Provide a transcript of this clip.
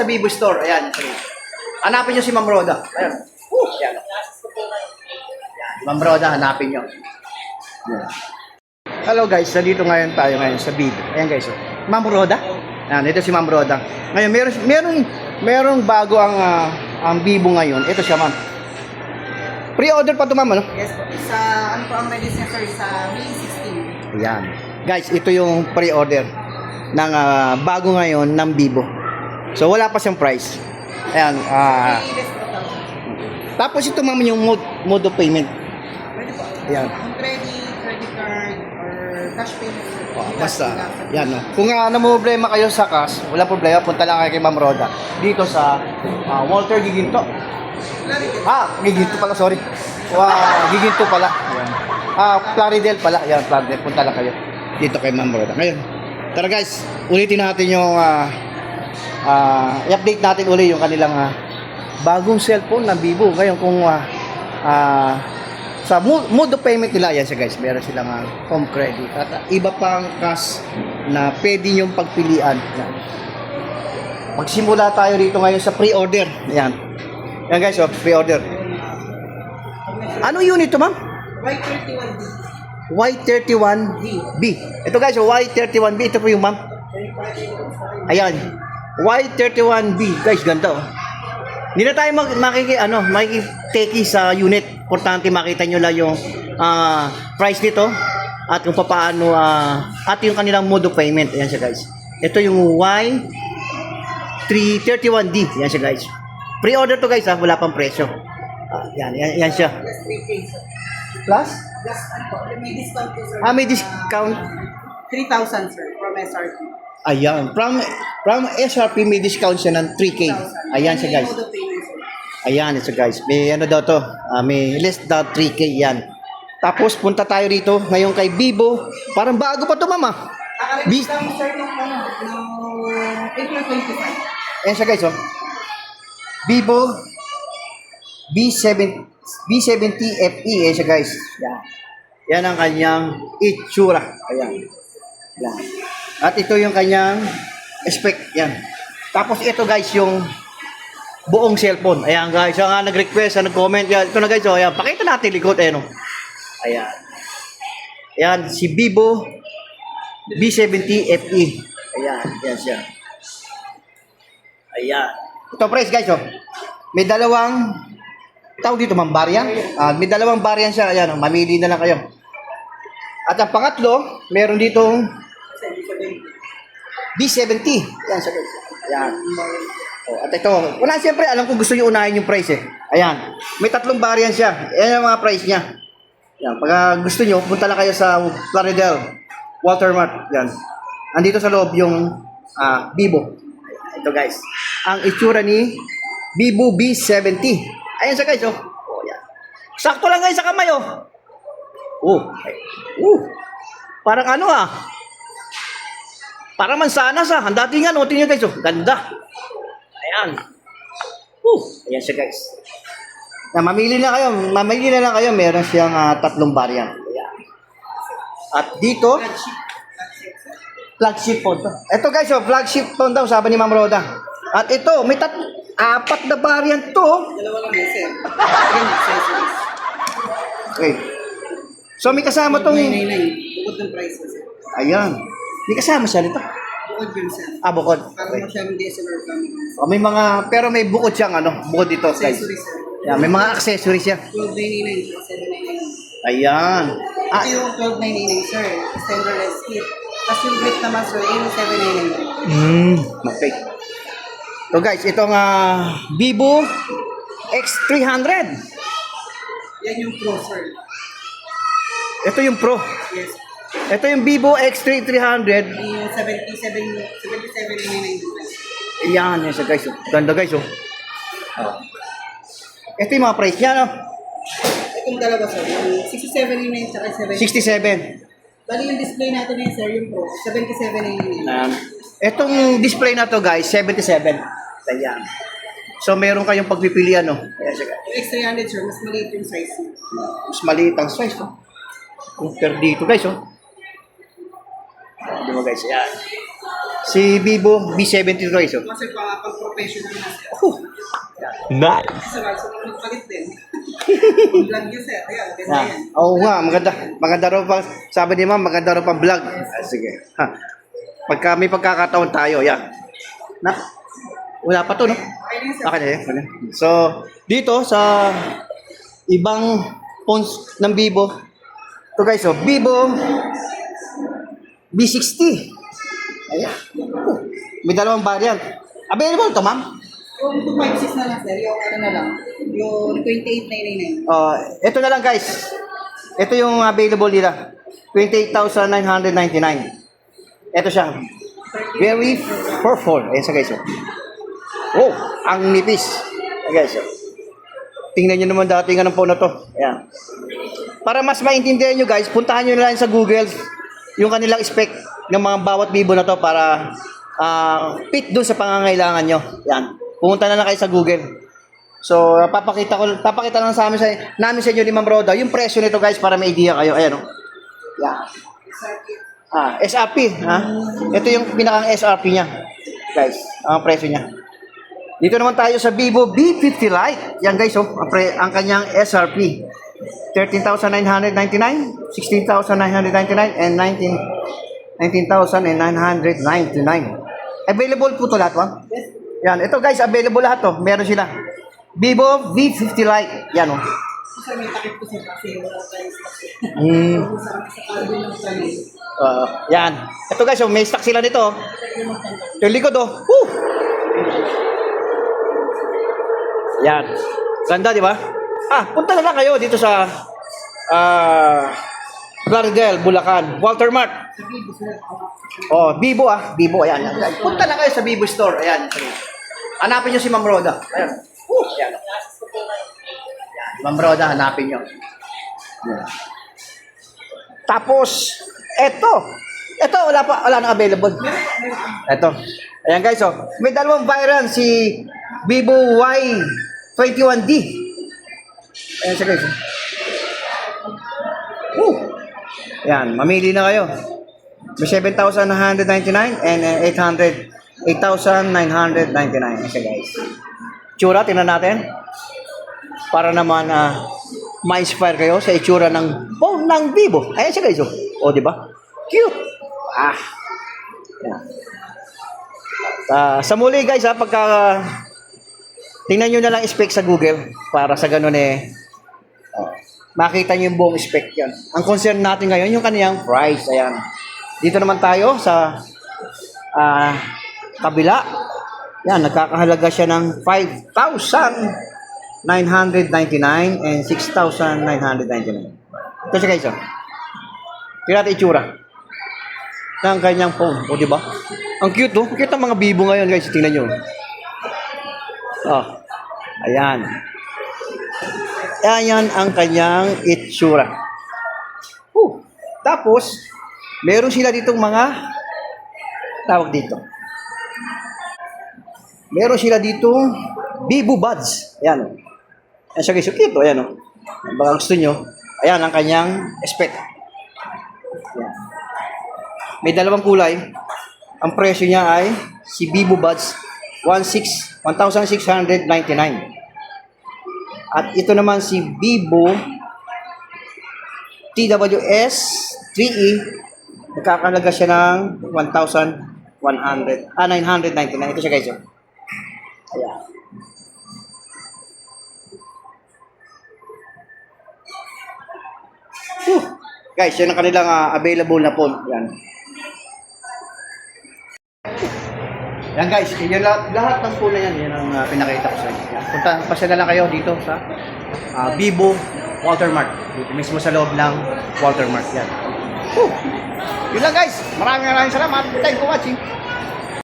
sa Vivo Store. Ayan. Hanapin nyo si Ma'am Roda. Ayan. Ayan. Ma'am Roda, hanapin nyo. Ayan. Hello guys, nandito ngayon tayo ngayon sa Vivo. Ayan guys. Ma'am Roda. Ayan, ito si Ma'am Roda. Ngayon, merong bago ang Vivo ngayon. Ito siya, ma'am. Pre-order pa ito, ma'am, ano? Yes po. Sa, ano po ang medicine sir? Sa May 16. Ayan. Guys, ito yung pre-order ng bago ngayon ng Vivo. So, wala pa siyang price. Ayan. Tapos ito, ma'am, yung mode of payment. Pwede po. Ayan. Yung credit card, or cash payment. Basta, yan, no? Kung problema kayo sa cash, wala problema, punta lang kayo kay Ma'am Roda. Dito sa Walter Giginto. Giginto pala, sorry. Giginto pala. Yan. Plaridel pala. Yan, Plaridel. Punta lang kayo dito kay Ma'am Roda. Ngayon, tara guys, ulitin natin yung i-update natin ulit yung kanilang bagong cellphone na Vivo. Ngayon, kung sa mode of payment nila, yan siya guys, meron silang home credit at iba pang cash na pwede nyong pagpilian. Yan. Magsimula tayo dito ngayon sa pre-order. Yan. Yan guys, pre-order. Anong unit to, ma'am? Y31B. Y31B. Ito guys, Y31B. Ito po yung ma'am. Ayan. Y31B. Guys, ganda oh. Hindi na tayo makikiteki sa unit. Importante makita nyo lang yung price nito at kung paano at yung kanilang mode of payment. Ayan siya guys. Ito yung Y331D. Ayan siya guys. Pre-order to guys, wala pang presyo. Yan siya. Plus 3K sir. Plus? Plus, ano po, may discount po sir. May discount. 3,000 sir, from SRP. Ayan. From SRP may discount siya ng 3K. Ayan siya guys. May mode of payment sir. Ayan, ito guys. May ano daw to? May less than 3K yan. Tapos punta tayo dito ngayon kay Vivo. Parang bago pa to, mama. Nakarelate lang sir nung April 25. Ayan siya guys, oh. Vivo B70 FE. Ayan siya guys. Yan. Yan ang kanyang itsura. Ayan. Yan. At ito yung kanyang spec. Yan. Tapos ito guys yung buong cellphone. Ayan guys. Ang nag-request, nag-comment. Yan. Ito na guys. Oh. Ayan. Pakita natin likod. Ayan. Oh. Ayan. Ayan. Si Vivo B70 FE. Ayan. Ayan siya. Ayan. Ito price guys. Oh. May dalawang tawag dito, ma'am, variant. May dalawang variant siya. Ayan. Oh. Mamili na lang kayo. At ang pangatlo, meron ditong B70. Ayan siya guys. Ayan. Oh, at ito, wala siyempre, alam ko gusto nyo unahin yung price eh. Ayan. May tatlong variant siya. Ayan ang mga price niya. Ayan. Pag gusto nyo, punta lang kayo sa Plaridel, Walter Mart. Ayan. Andito sa loob yung Vivo. Ito guys. Ang itsura ni Vivo B70. Ayan siya guys. Oh. Oh, ayan. Sakto lang guys sa kamay oh. Oh. Parang ano parang mansanas Ang dating ano, tingnan guys oh. Ganda. Ayan. Ayan siya guys. Mamili na lang kayo. Meron siyang tatlong variant. Ayan. At dito, flagship phone to. Ito guys oh, flagship phone daw sabi ni Ma'am Roda. At ito, may apat na variant to. Dalawa lang sir. Again, accessories. Okay. So may kasama tong 999. Bukod ng price sir. Ayan. May kasama siya nito. Bukod yun sir. Bukod. Para Okay. mo siyang DSLR camera. May mga, pero may bukod siyang bukod dito guys. Accessories sir. Yeah, may mga accessories siya. 1299 sir. 799. Ayan. Ito yung 1299 sir. Stainless kit. Tapos yung grip naman sir, yung 799. Okay. So guys, itong Vivo X300. Yan yung Pro sir. Ito yung Pro. Yes. Ito yung Vivo X300. Yung 7799. Ayan, yan siya guys. Ganda guys oh. Ito yung mga price niya no. Itong dalawa sir, yung 6799 tsaka 67. Bali yung display natin ngayon sir, yung Pro, 7799. Itong display na to guys, 77. Ayan. So meron kayong pagpipilian no. Ayan siya guys. Yung X300 sir, mas maliit yung size niya. Mas maliit ang size no. Compare dito guys oh. Di mo guys, ayan. Si Vivo B70 guys. Oh. Kasi pang-professional na sir. Nice. Kasi sa magpalit din. Vlog yun sir. Ayan, ganda Ah, yan. oo nga, maganda. Maganda raw pa, sabi ni ma'am, maganda raw pa vlog. Ah, sige. Ha. Pagka may pagkakataon tayo, yan. Na, wala pa to, no? Ayun sir. Okay na yun. Okay. So, dito sa ibang phones ng Vivo, ito guys, oh, Vivo B60. Ayan. May dalawang variant. Available to, ma'am? Yung 256 na lang sir. Yung ano na lang. Yung 28,999. Ito na lang guys. Ito yung available nila. 28,999. Ito siya. Very powerful. Ayan siya guys. Oh, ang nipis. Ayan guys. Tingnan nyo naman dating ng phone na to. Ayan. Para mas maintindihan nyo guys, puntahan nyo na lang sa Google yung kanilang spec ng mga bawat Vivo na to para fit dun sa pangangailangan nyo. Yan. Pumunta na lang kayo sa Google. So, papakita lang namin sa inyo ni Ma'am Roda yung presyo nito guys para may idea kayo. Ayan o. Yan. SRP. Ha? Ito yung pinakang SRP niya. Guys, ang presyo niya. Dito naman tayo sa Vivo B50 Lite. Yan guys, oh, ang kanyang SRP. 13,999, 16,999, and 19,999. Available po to lahat, wa? Yan, ito guys, available lahat to. Meron sila. Vivo V50 Lite. Yan, oh. Kasi may takip ko sir. Kasi wala tayo stock. Sa kalbo ng salit. Yan. Ito guys, oh, may stock sila nito. Oh. Yung likod, oh. Woo! Yan. Ganda, di ba? Punta na lang kayo dito sa Claridel, Bulacan. Walter Mart. Oh, Vivo Vivo, ayan. Punta na kayo sa Vivo Store. Ayan. Hanapin nyo si Ma'am Roda. Ayan. Ayan. Ma'am Roda, hanapin nyo. Ayan. Tapos, Ito, wala nang available. Ito. Ayan guys, oh. May dalawang variant si Vivo Y21D. Ayan siya guys. Ayan, mamili na kayo. May 7,999 and 8,999. Ayan siya guys. Itsura, tingnan natin. Para naman ma-inspire kayo sa itsura ng phone ng Vivo. Ayan siya guys. O, di ba? Cute. Ayan. Sa muli guys, pagka tingnan nyo na lang spec sa Google para sa ganun makita nyo yung buong spec yan. Ang concern natin ngayon yung kaniyang price. Ayan. Dito naman tayo sa kabila. Yan, nagkakahalaga siya ng 5,999 and 6,999. Ito siya guys. Tingnan natin itsura ng kanyang phone. O, diba? Ang cute, no? Cute ang mga Vivo ngayon, guys. Tingnan nyo. Ayan. Ayan ang kanyang itsura. Tapos, meron sila ditong mga tawag dito. Meron sila ditong Vivo Buds. Ayan. Ayan siya, guys. So, cute, ayan, o. Baka gusto nyo. Ayan ang kanyang spec. Ayan. May dalawang kulay. Ang presyo niya ay si Vivo Buds 1,699. At ito naman si Vivo TWS 3E. Nagkakalaga siya ng 999. Ito siya guys. Ayan. Guys, yan ang kanilang available na phone. Yan. Yan guys, yan lahat ng phone na yan, yan ang pinakita ko sa inyo. Yan. Pasya na lang kayo dito sa Vivo Walter Mart. Dito mismo sa loob ng Walter Mart. Yan. Yun lang guys. Maraming salamat. Thanks for watching.